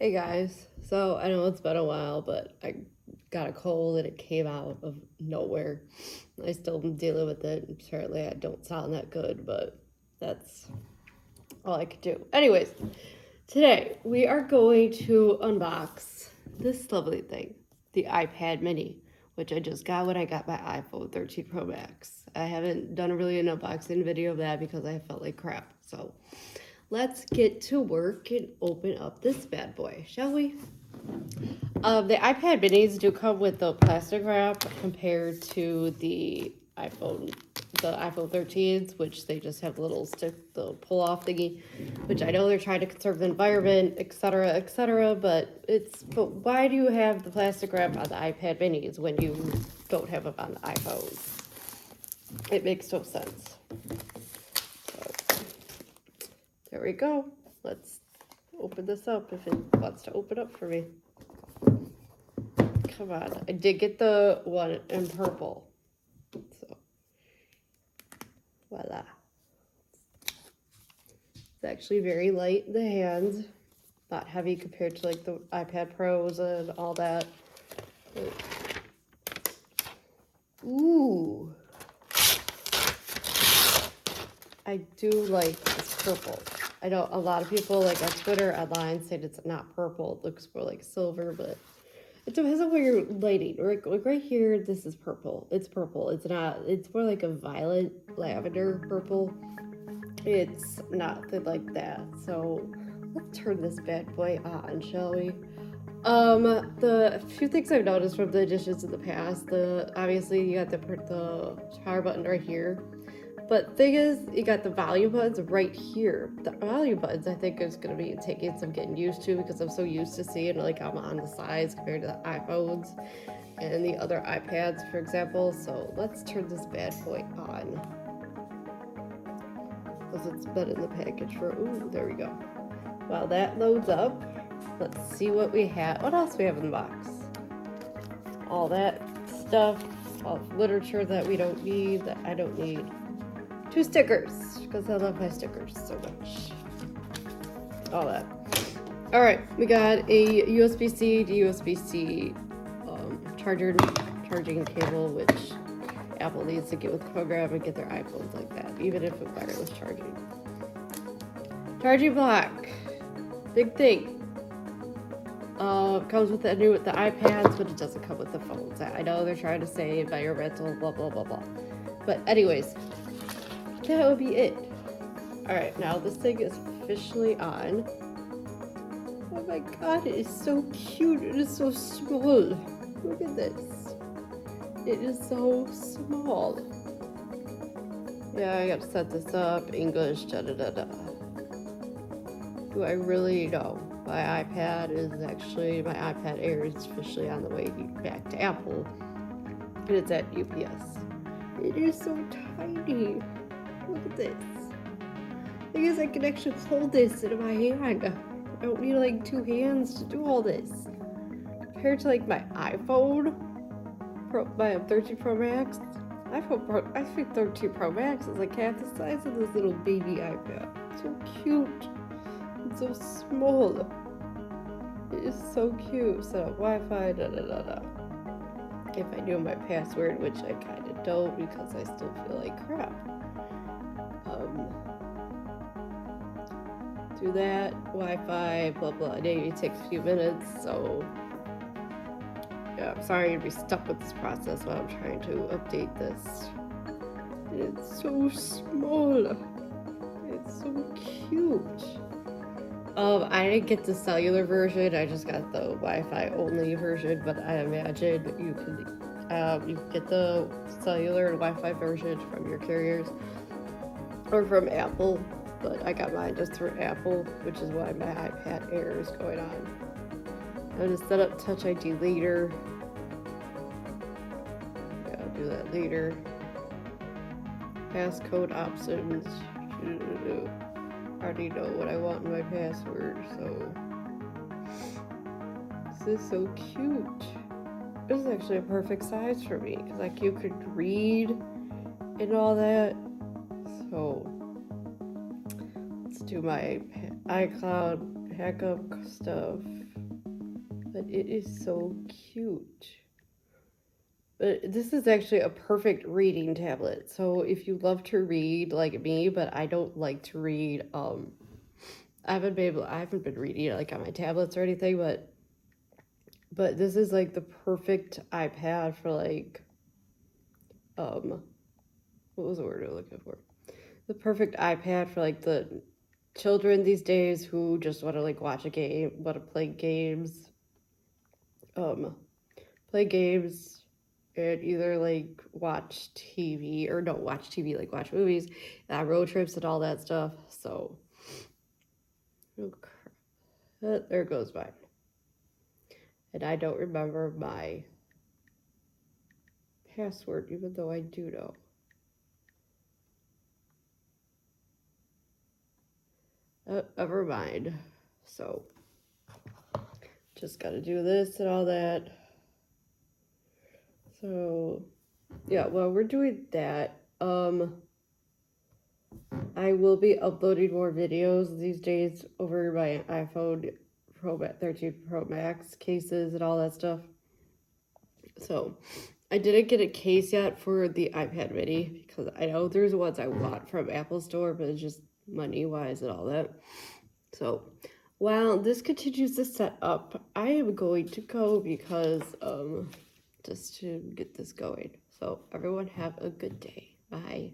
Hey guys, so I know it's been a while, but I got a cold and it came out of nowhere. I still am dealing with it. Apparently, I don't sound that good, but that's all I could do. Anyways, today we are going to unbox this lovely thing, the iPad mini, which I just got when I got my iPhone 13 Pro Max. I haven't done really an unboxing video of that because I felt like crap. So let's get to work and open up this bad boy, shall we? The iPad minis do come with the plastic wrap compared to the iPhone 13s, which they just have the pull off thingy, which I know they're trying to conserve the environment, etc. But why do you have the plastic wrap on the iPad minis when you don't have them on the iPhones? It makes no sense. So, there we go. Let's open this up if it wants to open up for me. Come on. I did get the one in purple. So, voila. It's actually very light in the hands. Not heavy compared to like the iPad Pros and all that. But, ooh. I do like this purple. I know a lot of people like on Twitter online said it's not purple. It looks more like silver, but it depends on where you're lighting. Like right here, this is purple. It's purple. It's not, it's more like a violet lavender purple. It's not like that. So let's turn this bad boy on, shall we? The few things I've noticed from the editions in the past, obviously you got the power button right here. But thing is, you got the volume buttons right here. The volume buttons, I think, is going to be taking some getting used to because I'm so used to seeing like I'm on the sides compared to the iPhones and the other iPads, for example. So let's turn this bad boy on. Because it's been in the package for, ooh, there we go. While that loads up, let's see what we have. What else we have in the box? All that stuff, all literature that we don't need, that I don't need. 2 stickers, because I love my stickers so much. All that. All right, we got a USB-C to USB-C charging cable, which Apple needs to get with the program and get their iPhones like that, even if it's wireless charging. Charging block, big thing. Comes with the iPads, but it doesn't come with the phones. I know they're trying to say environmental, blah blah blah blah. But anyways, that would be it. Alright, now this thing is officially on. Oh my god, it is so cute. It is so small. Look at this. It is so small. Yeah, I gotta set this up. English, da da da da. Do I really know? My iPad Air is officially on the way back to Apple. And it's at UPS. It is so tiny. Look at this. I guess I can actually hold this in my hand. I don't need like 2 hands to do all this. Compared to like my iPhone, my 13 Pro Max, I think 13 Pro Max is like half the size of this little baby iPad. It's so cute. It's so small. It is so cute. Set up Wi-Fi, da da da da. If I knew my password, which I kind of don't because I still feel like crap. Do that, Wi-Fi, blah blah. It takes a few minutes, so yeah, I'm sorry to be stuck with this process while I'm trying to update this. It's so small. It's so cute. I didn't get the cellular version. I just got the Wi-Fi only version, but I imagine you can get the cellular and Wi-Fi version from your carriers or from Apple. But I got mine just through Apple, which is why my iPad Air is going on. I'm gonna set up Touch ID later. Yeah, I'll do that later. Passcode options. I already know what I want in my password, so this is so cute. This is actually a perfect size for me, because like you could read and all that. So let's do my iCloud backup stuff. But it is so cute. But this is actually a perfect reading tablet. So if you love to read like me, but I don't like to read, I haven't been reading like on my tablets or anything, but this is like the perfect iPad for like, what was the word I'm looking for? The perfect iPad for like the children these days who just want to like watch a game, want to um, play games, and either like watch TV or don't watch TV, like watch movies, road trips and all that stuff. So, oh crap. There goes mine. And I don't remember my password, even though I do know. Never mind. So, just gotta do this and all that. So, yeah, while we're doing that, I will be uploading more videos these days over my iPhone 13 Pro Max cases and all that stuff. So, I didn't get a case yet for the iPad mini because I know there's ones I want from Apple Store, but it's just money wise and all that. So, while this continues to set up, I am going to go because just to get this going. So, everyone have a good day. Bye.